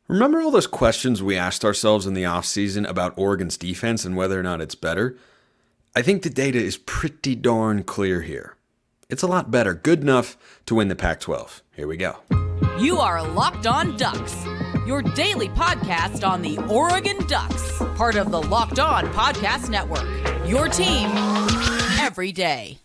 Remember all those questions we asked ourselves in the offseason about Oregon's defense and whether or not it's better? I think the data is pretty darn clear here. It's a lot better, good enough to win the Pac-12. Here we go. You are Locked On Ducks, your daily podcast on the Oregon Ducks, part of the Locked On Podcast Network, your team every day.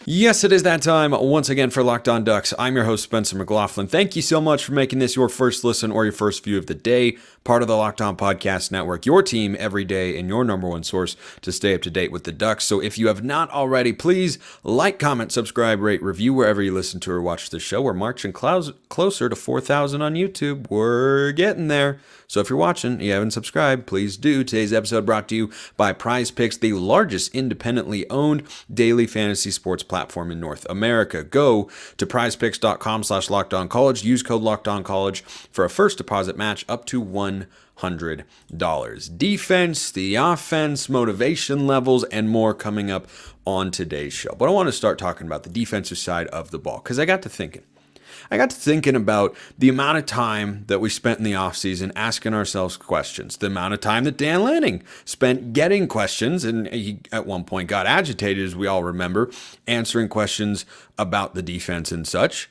Yes, it is that time once again for Locked On Ducks. I'm your host, Spencer McLaughlin. Thank you so much for making this your first listen or your first view of the day, part of the Locked On Podcast Network, your team every day and your number one source to stay up to date with the Ducks. So if you have not already, please like, comment, subscribe, rate, review wherever you listen to or watch the show. We're marching closer to 4,000 on YouTube. We're getting there. So if you're watching and you haven't subscribed, please do. Today's episode brought to you by Prize Picks, the largest independently owned daily fantasy sports platform in North America. Go to prizepicks.com/lockedoncollege. Use code LOCKEDONCollege for a first deposit match up to $100. Defense, the offense, motivation levels, and more coming up on today's show. But I want to start talking about the defensive side of the ball because I got to thinking about the amount of time that we spent in the offseason asking ourselves questions, the amount of time that Dan Lanning spent getting questions, and he at one point got agitated, as we all remember, answering questions about the defense and such.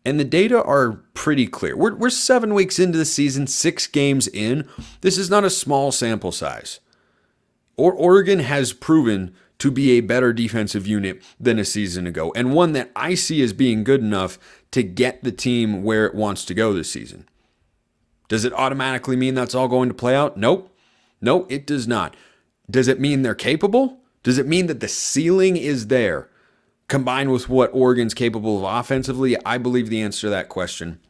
And the data are pretty clear. We're 7 weeks into the season, 6 games in. This is not a small sample size. Oregon has proven to be a better defensive unit than a season ago, and one that I see as being good enough to get the team where it wants to go this season. Does it automatically mean that's all going to play out? Nope. No, it does not. Does it mean they're capable? Does it mean that the ceiling is there, combined with what Oregon's capable of offensively? I believe the answer to that question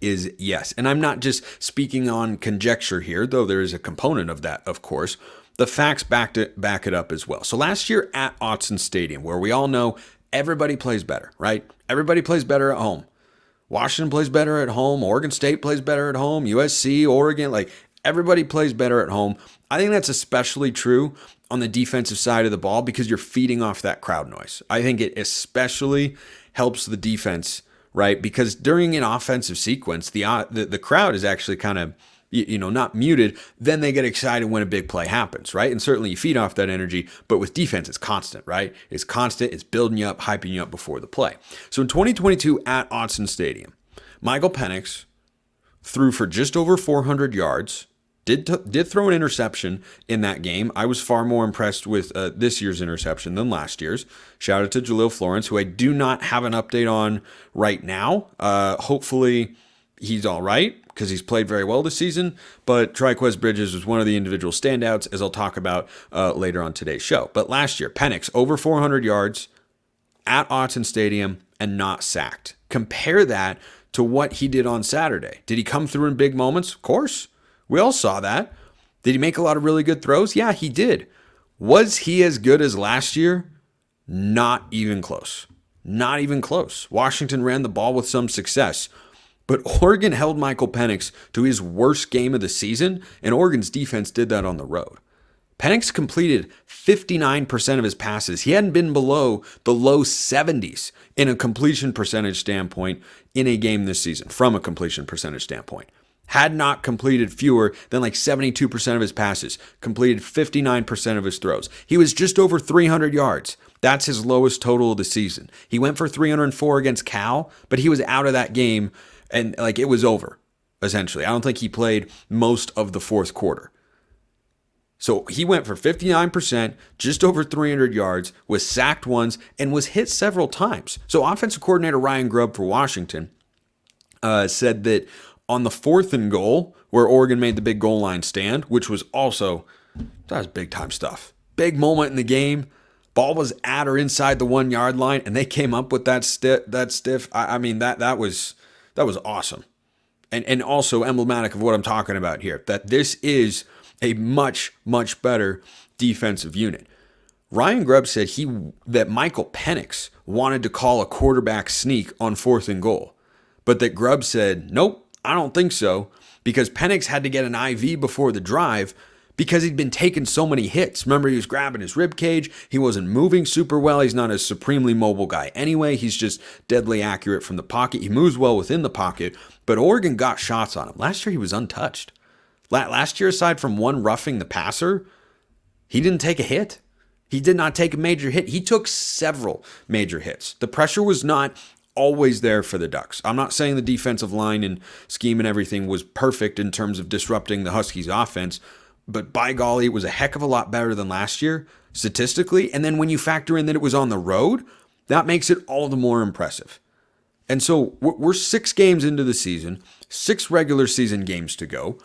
is yes. And I'm not just speaking on conjecture here, though there is a component of that, of course. The facts back it up as well. So last year at Autzen Stadium, where we all know everybody plays better, right? Everybody plays better at home. Washington plays better at home. Oregon State plays better at home. USC, Oregon, like everybody plays better at home. I think that's especially true on the defensive side of the ball because you're feeding off that crowd noise. I think it especially helps the defense, right? Because during an offensive sequence, the crowd is actually kind of not muted, then they get excited when a big play happens, right? And certainly you feed off that energy, but with defense, it's constant, right? It's constant, it's building you up, hyping you up before the play. So in 2022 at Autzen Stadium, Michael Penix threw for just over 400 yards, did throw an interception in that game. I was far more impressed with this year's interception than last year's. Shout out to Jahlil Florence, who I do not have an update on right now. Hopefully he's all right, because he's played very well this season, but Trikweze Bridges was one of the individual standouts, as I'll talk about later on today's show. But last year, Penix, over 400 yards at Autzen Stadium and not sacked. Compare that to what he did on Saturday. Did he come through in big moments? Of course. We all saw that. Did he make a lot of really good throws? Yeah, he did. Was he as good as last year? Not even close. Not even close. Washington ran the ball with some success. But Oregon held Michael Penix to his worst game of the season, and Oregon's defense did that on the road. Penix completed 59% of his passes. He hadn't been below the low 70s in a completion percentage standpoint in a game this season, from a completion percentage standpoint. Had not completed fewer than like 72% of his passes, completed 59% of his throws. He was just over 300 yards. That's his lowest total of the season. He went for 304 against Cal, but he was out of that game. And it was over, essentially. I don't think he played most of the fourth quarter. So he went for 59%, just over 300 yards, was sacked once, and was hit several times. So offensive coordinator Ryan Grubb for Washington said that on the 4th and goal, where Oregon made the big goal line stand, which was also, that was big time stuff. Big moment in the game. Ball was at or inside the 1 yard line, and they came up with that stiff. I mean, that was awesome. And also emblematic of what I'm talking about here, that this is a much, much better defensive unit. Ryan Grubb said that Michael Penix wanted to call a quarterback sneak on 4th and goal, but that Grubb said, nope, I don't think so, because Penix had to get an IV before the drive because he'd been taking so many hits. Remember, he was grabbing his rib cage. He wasn't moving super well. He's not a supremely mobile guy anyway. He's just deadly accurate from the pocket. He moves well within the pocket, but Oregon got shots on him. Last year, he was untouched. Last year, aside from one roughing the passer, he didn't take a hit. He did not take a major hit. He took several major hits. The pressure was not always there for the Ducks. I'm not saying the defensive line and scheme and everything was perfect in terms of disrupting the Huskies' offense, but by golly, it was a heck of a lot better than last year, statistically. And then when you factor in that it was on the road, that makes it all the more impressive. And so we're 6 games into the season, 6 regular season games to go,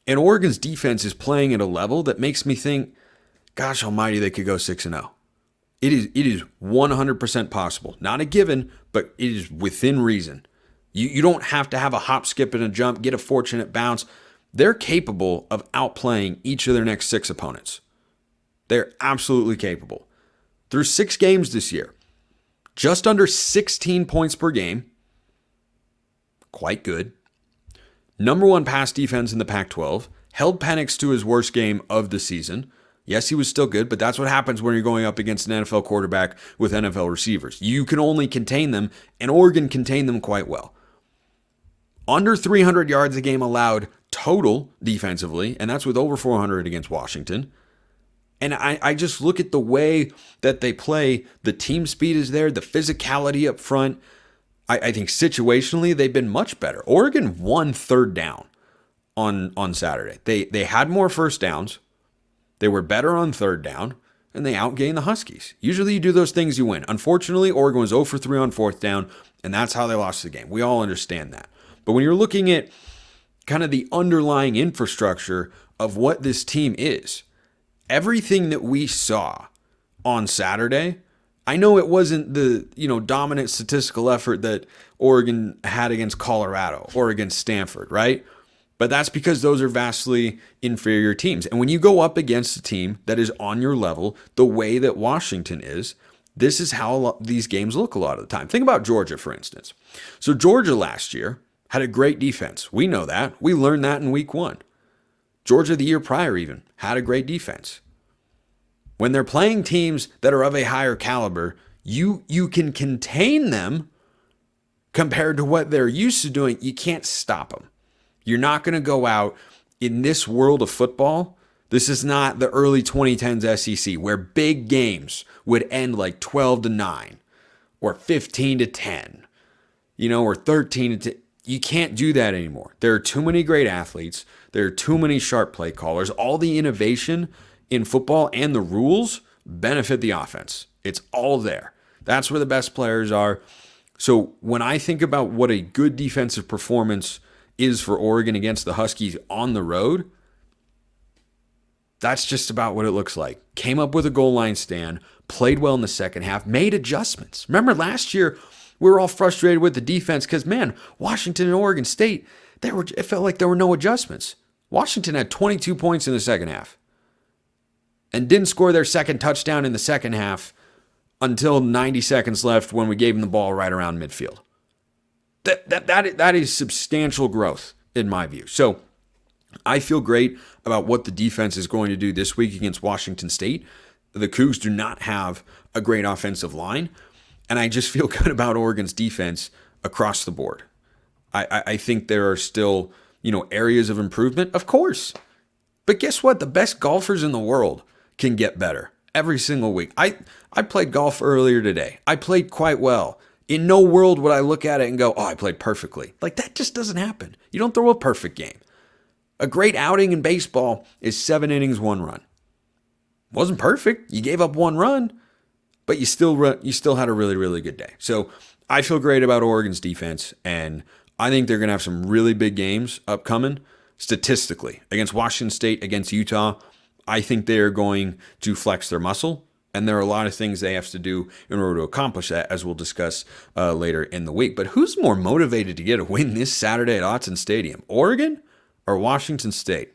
and Oregon's defense is playing at a level that makes me think, gosh almighty, they could go 6-0. It is 100% possible. Not a given, but it is within reason. You don't have to have a hop, skip, and a jump, get a fortunate bounce. They're capable of outplaying each of their next 6 opponents. They're absolutely capable. Through 6 games this year, just under 16 points per game. Quite good. Number 1 pass defense in the Pac-12. Held Penix to his worst game of the season. Yes, he was still good, but that's what happens when you're going up against an NFL quarterback with NFL receivers. You can only contain them, and Oregon contained them quite well. Under 300 yards a game allowed total defensively, and that's with over 400 against Washington. And I just look at the way that they play. The team speed is there, the physicality up front. I think situationally they've been much better. Oregon won third down on Saturday. They had more first downs. They were better on third down, and they outgained the Huskies. Usually you do those things, you win. Unfortunately, Oregon was 0 for 3 on fourth down, and that's how they lost the game. We all understand that. But when you're looking at kind of the underlying infrastructure of what this team is, everything that we saw on Saturday, I know it wasn't the dominant statistical effort that Oregon had against Colorado or against Stanford, right? But that's because those are vastly inferior teams. And when you go up against a team that is on your level, the way that Washington is, this is how these games look a lot of the time. Think about Georgia, for instance. So Georgia last year had a great defense. We know that. We learned that in week 1. Georgia the year prior even had a great defense. When they're playing teams that are of a higher caliber, you can contain them compared to what they're used to doing. You can't stop them. You're not going to go out in this world of football. This is not the early 2010s SEC where big games would end like 12-9 or 15-10, or 13-10. You can't do that anymore. There are too many great athletes. There are too many sharp play callers. All the innovation in football and the rules benefit the offense. It's all there. That's where the best players are. So when I think about what a good defensive performance is for Oregon against the Huskies on the road, that's just about what it looks like. Came up with a goal line stand, played well in the second half, made adjustments. Remember last year, we were all frustrated with the defense because, man, Washington and Oregon State, it felt like there were no adjustments. Washington had 22 points in the second half and didn't score their second touchdown in the second half until 90 seconds left when we gave them the ball right around midfield. That is substantial growth in my view. So I feel great about what the defense is going to do this week against Washington State. The Cougs do not have a great offensive line, and I just feel good about Oregon's defense across the board. I think there are still, areas of improvement, of course. But guess what? The best golfers in the world can get better every single week. I played golf earlier today. I played quite well. In no world would I look at it and go, oh, I played perfectly. Like, that just doesn't happen. You don't throw a perfect game. A great outing in baseball is 7 innings, 1 run. Wasn't perfect. You gave up 1 run, but you still had a really, really good day. So I feel great about Oregon's defense, and I think they're going to have some really big games upcoming statistically. Against Washington State, against Utah, I think they're going to flex their muscle. And there are a lot of things they have to do in order to accomplish that, as we'll discuss later in the week. But who's more motivated to get a win this Saturday at Autzen Stadium, Oregon or Washington State?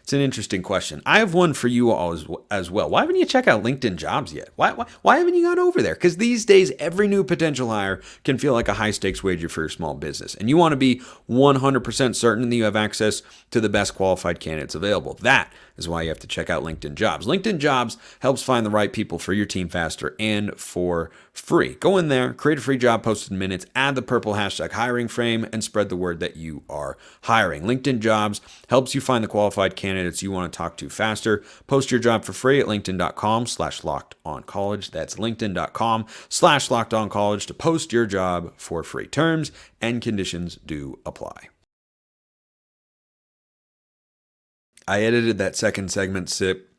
It's an interesting question. I have one for you all as well. Why haven't you checked out LinkedIn Jobs yet? Why haven't you gone over there? Because these days, every new potential hire can feel like a high-stakes wager for your small business. And you want to be 100% certain that you have access to the best qualified candidates available. That is why you have to check out LinkedIn Jobs. LinkedIn Jobs helps find the right people for your team faster and for free. Go in there, create a free job post in minutes, add the purple hashtag hiring frame, and spread the word that you are hiring. LinkedIn Jobs helps you find the qualified candidates you want to talk to faster. Post your job for free at linkedin.com/lockedoncollege. That's linkedin.com/lockedoncollege to post your job for free. Terms and conditions do apply. I edited that second segment sip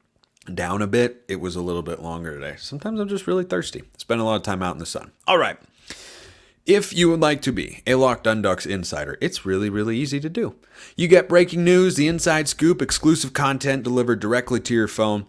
down a bit. It was a little bit longer today. Sometimes I'm just really thirsty. Spend a lot of time out in the sun. All right. If you would like to be a Locked On Ducks insider, it's really, really easy to do. You get breaking news, the inside scoop, exclusive content delivered directly to your phone,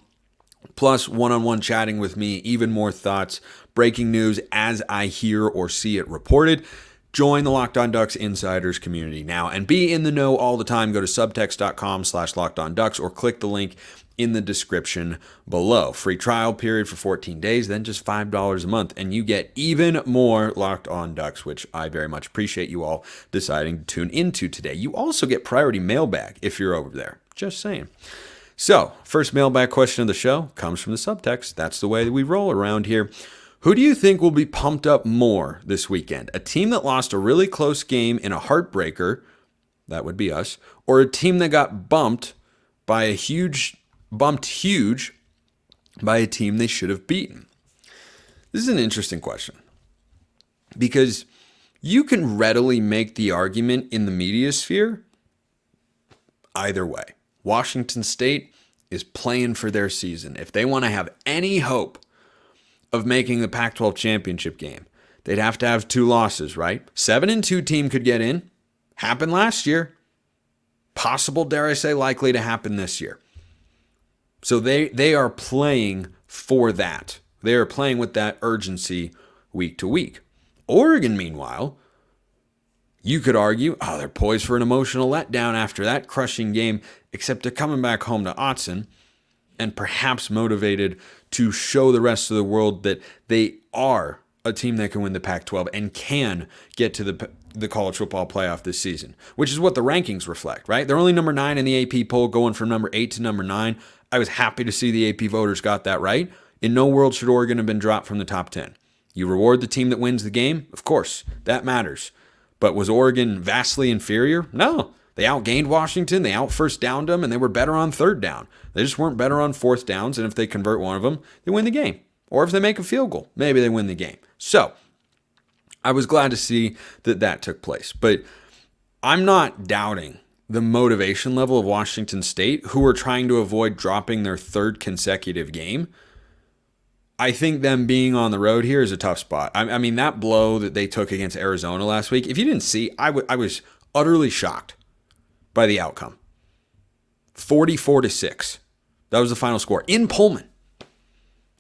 plus one-on-one chatting with me, even more thoughts, breaking news as I hear or see it reported. Join the Locked On Ducks Insiders community now and be in the know all the time. Go to subtext.com/LockedOnDucks or click the link in the description below. Free trial period for 14 days, then just $5 a month, and you get even more Locked On Ducks, which I very much appreciate you all deciding to tune into today. You also get priority mailbag if you're over there. Just saying. So, first mailbag question of the show comes from the subtext. That's the way that we roll around here. Who do you think will be pumped up more this weekend? A team that lost a really close game in a heartbreaker, that would be us, or a team that got bumped huge by a team they should have beaten? This is an interesting question because you can readily make the argument in the media sphere either way. Washington State is playing for their season. If they want to have any hope of making the Pac-12 championship game, they'd have to have 2 losses, right? 7-2 team could get in. Happened last year. Possible, dare I say, likely to happen this year. So they are playing for that. They are playing with that urgency week to week. Oregon, meanwhile, you could argue, they're poised for an emotional letdown after that crushing game, except they're coming back home to Autzen and perhaps motivated to show the rest of the world that they are a team that can win the Pac-12 and can get to the college football playoff this season, which is what the rankings reflect, right? They're only number 9 in the AP poll, going from number 8 to number 9. I was happy to see the AP voters got that right. In no world should Oregon have been dropped from the top 10. You reward the team that wins the game? Of course, that matters. But was Oregon vastly inferior? No. They outgained Washington, they out-first downed them, and they were better on third down. They just weren't better on fourth downs, and if they convert one of them, they win the game. Or if they make a field goal, maybe they win the game. So, I was glad to see that took place. But I'm not doubting the motivation level of Washington State, who are trying to avoid dropping their 3rd consecutive game. I think them being on the road here is a tough spot. I mean, that blow that they took against Arizona last week, if you didn't see, I was utterly shocked by the outcome. 44-6. That was the final score. In Pullman.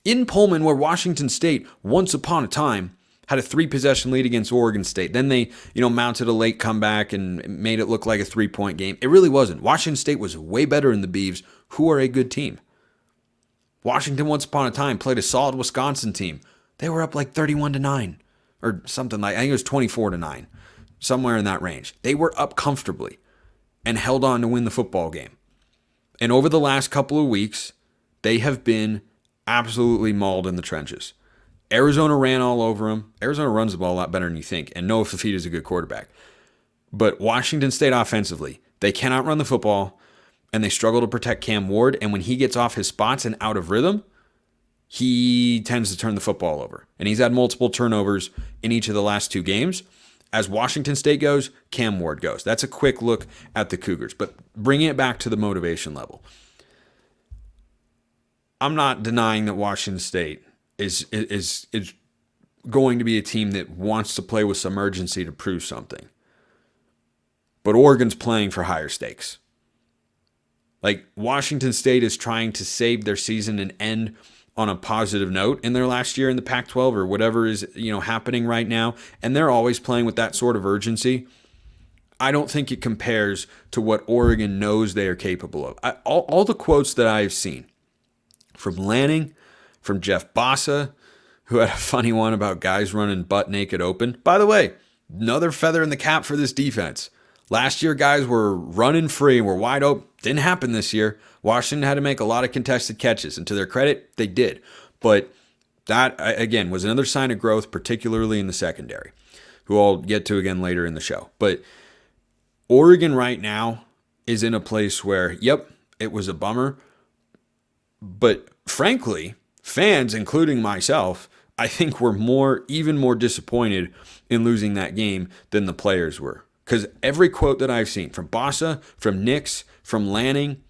In Pullman, where Washington State, once upon a time, had a 3-possession lead against Oregon State. Then they, mounted a late comeback and made it look like a 3-point game. It really wasn't. Washington State was way better than the Beavs, who are a good team. Washington, once upon a time, played a solid Wisconsin team. They were up like 31-9 or something like, I think it was 24-9, somewhere in that range. They were up comfortably and held on to win the football game. And over the last couple of weeks, they have been absolutely mauled in the trenches. Arizona ran all over them. Arizona runs the ball a lot better than you think, and Noah Fafita is a good quarterback. But Washington State offensively, they cannot run the football, and they struggle to protect Cam Ward, and when he gets off his spots and out of rhythm, he tends to turn the football over. And he's had multiple turnovers in each of the last 2 games. As Washington State goes, Cam Ward goes. That's a quick look at the Cougars. But bringing it back to the motivation level, I'm not denying that Washington State is going to be a team that wants to play with some urgency to prove something. But Oregon's playing for higher stakes. Like, Washington State is trying to save their season and end on a positive note in their last year in the Pac-12 or whatever is, happening right now. And they're always playing with that sort of urgency. I don't think it compares to what Oregon knows they are capable of. All the quotes that I've seen from Lanning, from Jeff Bossa, who had a funny one about guys running butt naked open. By the way, another feather in the cap for this defense. Last year, guys were running free and were wide open. Didn't happen this year. Washington had to make a lot of contested catches, and to their credit, they did. But that, again, was another sign of growth, particularly in the secondary, who I'll get to again later in the show. But Oregon right now is in a place where, yep, it was a bummer. But frankly, fans, including myself, I think were even more disappointed in losing that game than the players were. Because every quote that I've seen from Bossa, from Nix, from Lanning,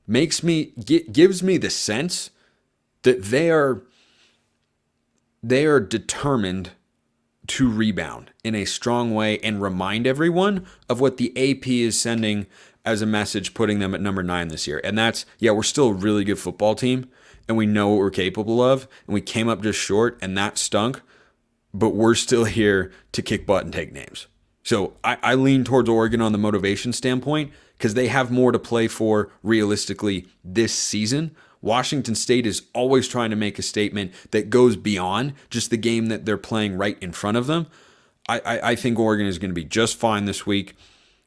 gives me the sense that they are determined to rebound in a strong way and remind everyone of what the AP is sending as a message, putting them at number 9 this year. And that's, yeah, we're still a really good football team, and we know what we're capable of, and we came up just short, and that stunk, but we're still here to kick butt and take names. So I lean towards Oregon on the motivation standpoint because they have more to play for realistically this season. Washington State is always trying to make a statement that goes beyond just the game that they're playing right in front of them. I think Oregon is going to be just fine this week.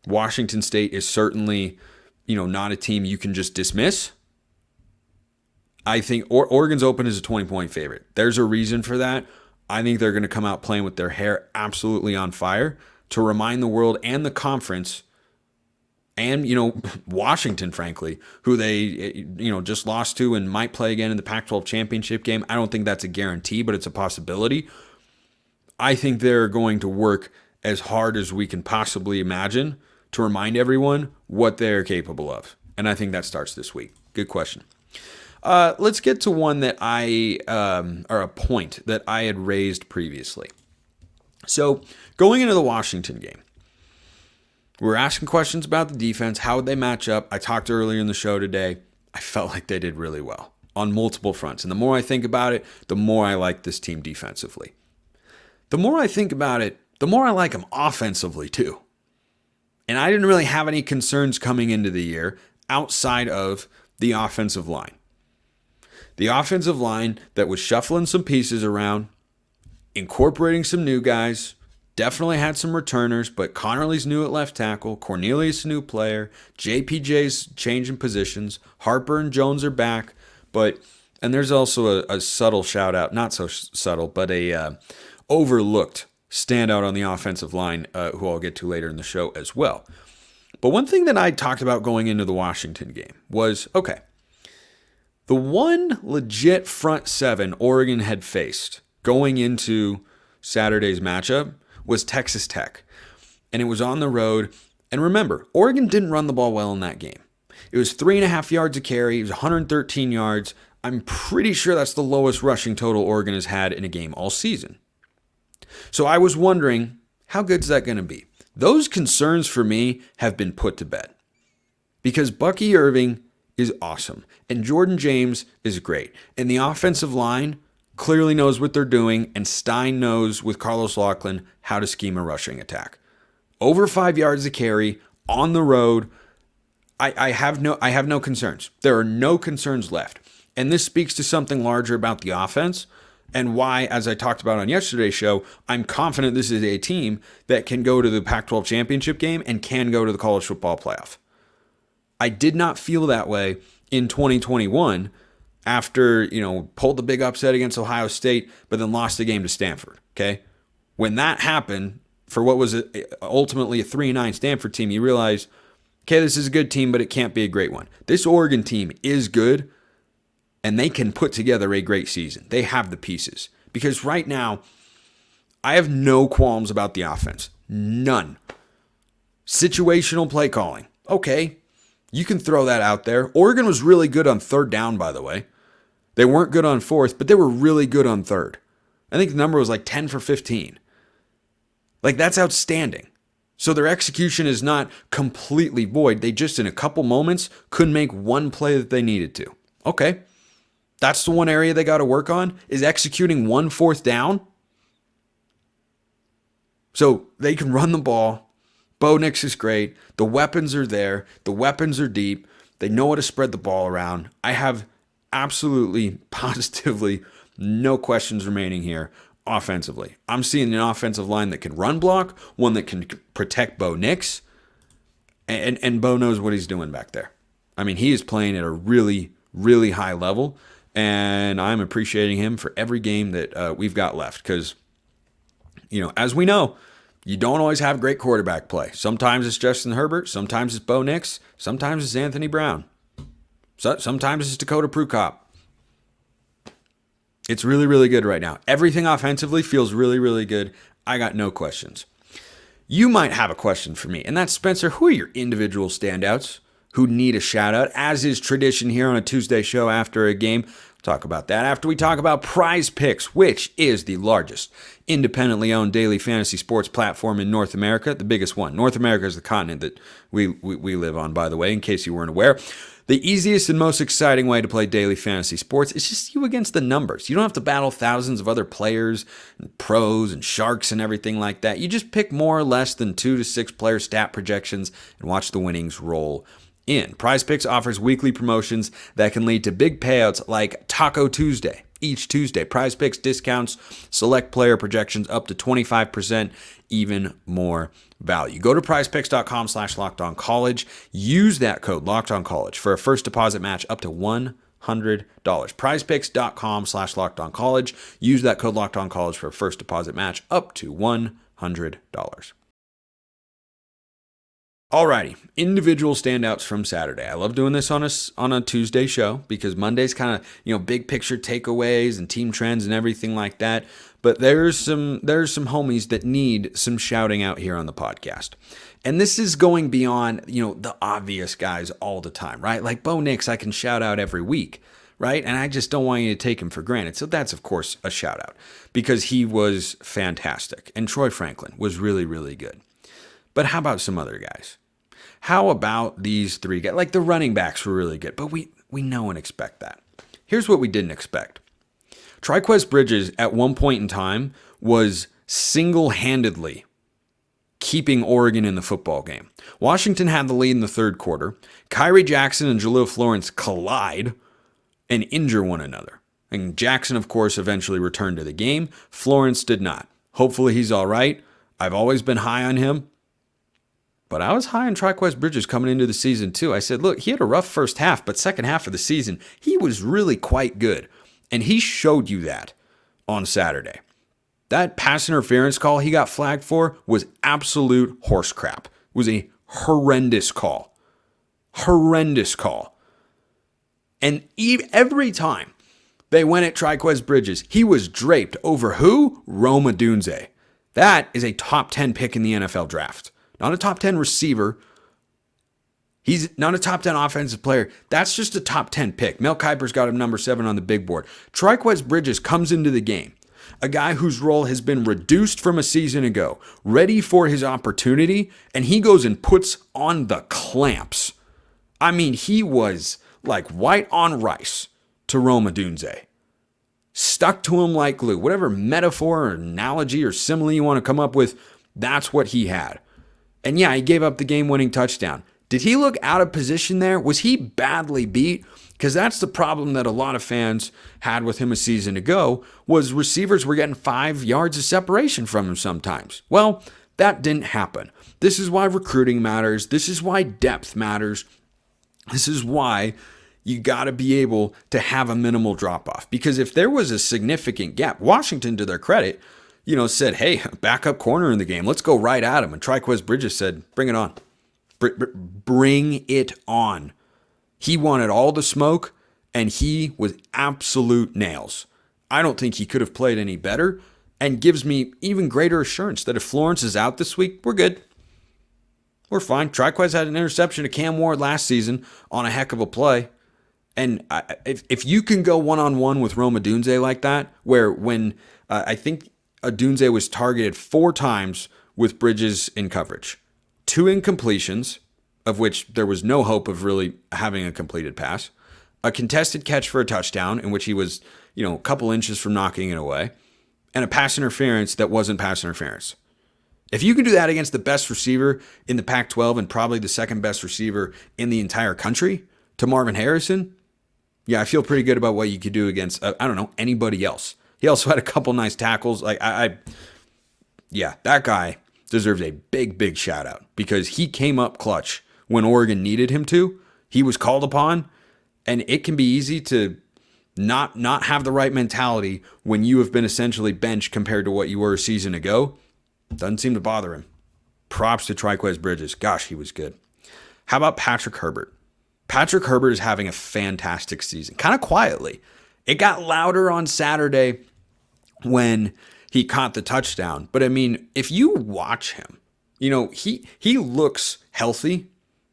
Washington State is certainly, not a team you can just dismiss. I think Oregon's open as a 20-point favorite. There's a reason for that. I think they're going to come out playing with their hair absolutely on fire to remind the world and the conference and, Washington, frankly, who they, just lost to and might play again in the Pac-12 championship game. I don't think that's a guarantee, but it's a possibility. I think they're going to work as hard as we can possibly imagine to remind everyone what they're capable of. And I think that starts this week. Good question. Let's get to one that or a point that I had raised previously. So going into the Washington game, we're asking questions about the defense. How would they match up? I talked earlier in the show today. I felt like they did really well on multiple fronts. And the more I think about it, the more I like this team defensively. The more I think about it, the more I like them offensively too. And I didn't really have any concerns coming into the year outside of the offensive line. The offensive line that was shuffling some pieces around, incorporating some new guys, definitely had some returners, but Connerly's new at left tackle, Cornelius new player, JPJ's changing positions, Harper and Jones are back, and there's also a subtle shout out, not so subtle, but a overlooked standout on the offensive line, who I'll get to later in the show as well. But one thing that I talked about going into the Washington game was, okay, the one legit front seven Oregon had faced going into Saturday's matchup was Texas Tech. And it was on the road. And remember, Oregon didn't run the ball well in that game. It was 3.5 yards a carry. It was 113 yards. I'm pretty sure that's the lowest rushing total Oregon has had in a game all season. So I was wondering, how good is that going to be? Those concerns for me have been put to bed. Because Bucky Irving is awesome. And Jordan James is great. And the offensive line clearly knows what they're doing, and Stein knows with Carlos Laughlin how to scheme a rushing attack. Over 5 yards a carry on the road. I have no concerns. There are no concerns left. And this speaks to something larger about the offense and why, as I talked about on yesterday's show, I'm confident this is a team that can go to the Pac-12 championship game and can go to the college football playoff. I did not feel that way in 2021 after, pulled the big upset against Ohio State, but then lost the game to Stanford, okay? When that happened, for what was ultimately a 3-9 Stanford team, you realize, okay, this is a good team, but it can't be a great one. This Oregon team is good, and they can put together a great season. They have the pieces. Because right now, I have no qualms about the offense. None. Situational play calling. Okay, you can throw that out there. Oregon was really good on third down, by the way. They weren't good on fourth, but they were really good on third. I think the number was like 10 for 15. Like, that's outstanding. So their execution is not completely void. They just, in a couple moments, couldn't make one play that they needed to. Okay. That's the one area they got to work on, is executing one fourth down. So they can run the ball Bo Nix is great. The weapons are there. The weapons are deep. They know how to spread the ball around. I have absolutely, positively no questions remaining here offensively. I'm seeing an offensive line that can run block, one that can protect Bo Nix, and Bo knows what he's doing back there. I mean, he is playing at a really, really high level, and I'm appreciating him for every game that we've got left because, as we know, you don't always have great quarterback play. Sometimes it's Justin Herbert. Sometimes it's Bo Nix. Sometimes it's Anthony Brown. Sometimes it's Dakota Prukop. It's really, really good right now. Everything offensively feels really, really good. I got no questions. You might have a question for me, and that's, Spencer, who are your individual standouts who need a shout out, as is tradition here on a Tuesday show after a game? We'll talk about that after we talk about Prize Picks, which is the largest independently owned daily fantasy sports platform in North America, the biggest one. North America is the continent that we live on, by the way, in case you weren't aware. The easiest and most exciting way to play daily fantasy sports is just you against the numbers. You don't have to battle thousands of other players and pros and sharks and everything like that. You just pick more or less than 2 to 6 player stat projections and watch the winnings roll in. Prize Picks offers weekly promotions that can lead to big payouts like Taco Tuesday. Each Tuesday, Prize Picks discounts select player projections up to 25%, even more value. Go to prizepicks.com/lockedoncollege. Use that code LOCKEDONCollege for a first deposit match up to $100. prizepicks.com/lockedoncollege. Use that code LOCKEDONCollege for a first deposit match up to $100. Alrighty, individual standouts from Saturday. I love doing this on a Tuesday show because Monday's kind of, big picture takeaways and team trends and everything like that. But there's some homies that need some shouting out here on the podcast. And this is going beyond, the obvious guys all the time, right? Like Bo Nix, I can shout out every week, right? And I just don't want you to take him for granted. So that's, of course, a shout out because he was fantastic. And Troy Franklin was really, really good. But how about some other guys? How about these 3 guys? Like the running backs were really good, but we know and expect that. Here's what we didn't expect. Trikweze Bridges at one point in time was single-handedly keeping Oregon in the football game. Washington had the lead in the third quarter. Kyrie Jackson and Jahlil Florence collide and injure one another. And Jackson, of course, eventually returned to the game. Florence did not. Hopefully he's all right. I've always been high on him. But I was high on Trikweze Bridges coming into the season too. I said, look, he had a rough first half, but second half of the season, he was really quite good. And he showed you that on Saturday. That pass interference call he got flagged for was absolute horse crap. It was a horrendous call. Horrendous call. And every time they went at Trikweze Bridges, he was draped over who? Rome Odunze. That is a top 10 pick in the NFL draft. Not a top 10 receiver. He's not a top 10 offensive player. That's just a top 10 pick. Mel Kiper's got him number 7 on the big board. Trikweze Bridges comes into the game. A guy whose role has been reduced from a season ago. Ready for his opportunity. And he goes and puts on the clamps. I mean, he was like white on rice to Rome Odunze. Stuck to him like glue. Whatever metaphor or analogy or simile you want to come up with, that's what he had. And yeah, he gave up the game-winning touchdown. Did he look out of position there? Was he badly beat? Because that's the problem that a lot of fans had with him a season ago, was receivers were getting 5 yards of separation from him sometimes. Well, that didn't happen. This is why recruiting matters. This is why depth matters. This is why you got to be able to have a minimal drop-off. Because if there was a significant gap, Washington, to their credit, said, hey, backup corner in the game. Let's go right at him. And Trikweze Bridges said, bring it on. Bring it on. He wanted all the smoke, and he was absolute nails. I don't think he could have played any better, and gives me even greater assurance that if Florence is out this week, we're good. We're fine. Trikweze had an interception to Cam Ward last season on a heck of a play. And if you can go one-on-one with Rome Odunze like that, where when I think Odunze was targeted 4 times with Bridges in coverage. 2 incompletions, of which there was no hope of really having a completed pass. A contested catch for a touchdown, in which he was, a couple inches from knocking it away. And a pass interference that wasn't pass interference. If you can do that against the best receiver in the Pac-12 and probably the second best receiver in the entire country, to Marvin Harrison, yeah, I feel pretty good about what you could do against, anybody else. He also had a couple nice tackles. Yeah, that guy deserves a big, big shout out because he came up clutch when Oregon needed him to. He was called upon, and it can be easy to not have the right mentality when you have been essentially benched compared to what you were a season ago. Doesn't seem to bother him. Props to Trikweze Bridges. Gosh, he was good. How about Patrick Herbert? Patrick Herbert is having a fantastic season, kind of quietly. It got louder on Saturday when he caught the touchdown. But I mean, if you watch him, he looks healthy.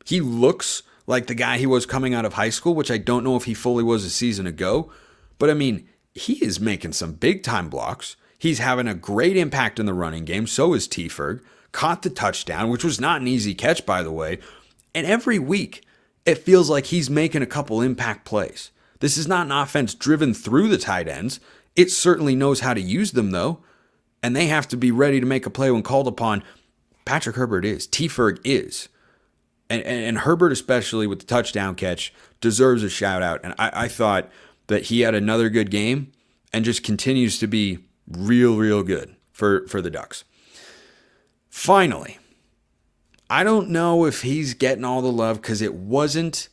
He looks like the guy he was coming out of high school, which I don't know if he fully was a season ago. But I mean, he is making some big time blocks. He's having a great impact in the running game. So is T. Ferg. Caught the touchdown, which was not an easy catch, by the way. And every week, it feels like he's making a couple impact plays. This is not an offense driven through the tight ends. It certainly knows how to use them, though. And they have to be ready to make a play when called upon. Patrick Herbert is. T. Ferg is. And Herbert, especially with the touchdown catch, deserves a shout out. And I thought that he had another good game and just continues to be real good for the Ducks. Finally, I don't know if he's getting all the love because it wasn't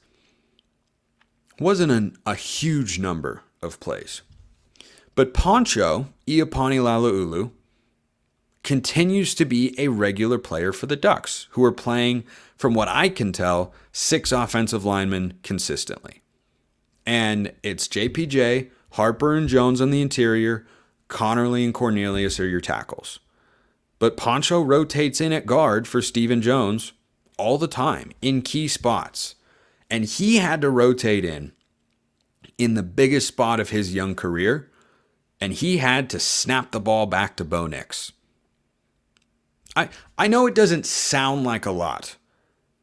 a huge number of plays. But Poncho Iapani Lalaulu continues to be a regular player for the Ducks, who are playing, from what I can tell, 6 offensive linemen consistently. And it's JPJ, Harper and Jones on the interior, Connerly and Cornelius are your tackles. But Poncho rotates in at guard for Stephen Jones all the time in key spots. And he had to rotate in the biggest spot of his young career, and he had to snap the ball back to Bo Nix. I know it doesn't sound like a lot.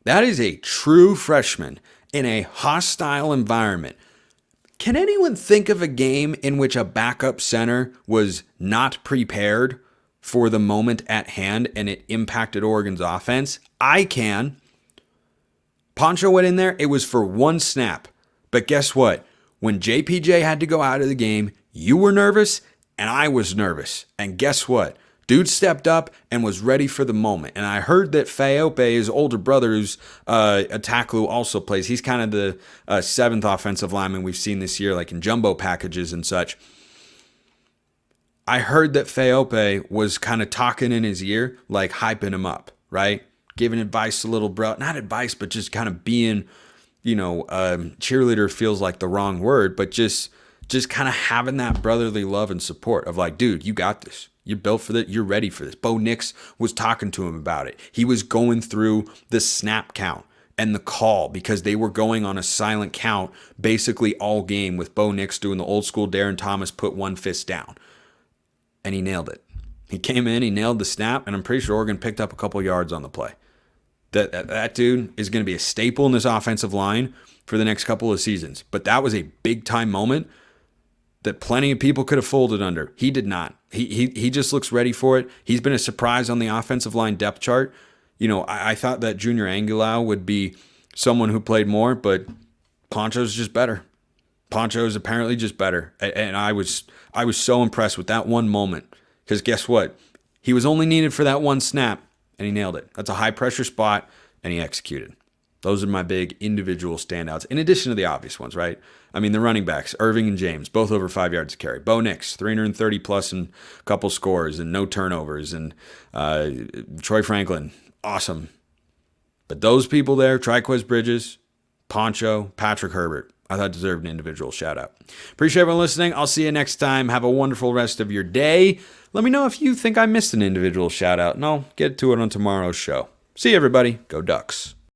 That is a true freshman in a hostile environment. Can anyone think of a game in which a backup center was not prepared for the moment at hand and it impacted Oregon's offense? I can. Poncho went in there. It was for one snap. But guess what? When JPJ had to go out of the game, you were nervous and I was nervous. And guess what? Dude stepped up and was ready for the moment. And I heard that Fayope, his older brother, who's a tackle who also plays, he's kind of the 7th offensive lineman we've seen this year, like in jumbo packages and such. I heard that Fayope was kind of talking in his ear, like hyping him up, right? Giving advice to little bro. Not advice, but just kind of being, cheerleader feels like the wrong word, but just kind of having that brotherly love and support of like, dude, you got this. You're built for this. You're ready for this. Bo Nix was talking to him about it. He was going through the snap count and the call because they were going on a silent count basically all game with Bo Nix doing the old school Darren Thomas put one fist down. And he nailed it. He came in, he nailed the snap, and I'm pretty sure Oregon picked up a couple yards on the play. That dude is going to be a staple in this offensive line for the next couple of seasons. But that was a big-time moment that plenty of people could have folded under. He did not. He just looks ready for it. He's been a surprise on the offensive line depth chart. I thought that Junior Angulau would be someone who played more, but Poncho's just better. Poncho's apparently just better. And I was so impressed with that one moment because guess what? He was only needed for that one snap, and he nailed it. That's a high-pressure spot, and he executed. Those are my big individual standouts, in addition to the obvious ones, right? I mean, the running backs, Irving and James, both over 5 yards a carry. Bo Nix, 330 plus and a couple scores and no turnovers. And Troy Franklin, awesome. But those people there, Trikweze Bridges, Poncho, Patrick Herbert, I thought deserved an individual shout out. Appreciate everyone listening. I'll see you next time. Have a wonderful rest of your day. Let me know if you think I missed an individual shout out, and I'll get to it on tomorrow's show. See you, everybody. Go Ducks.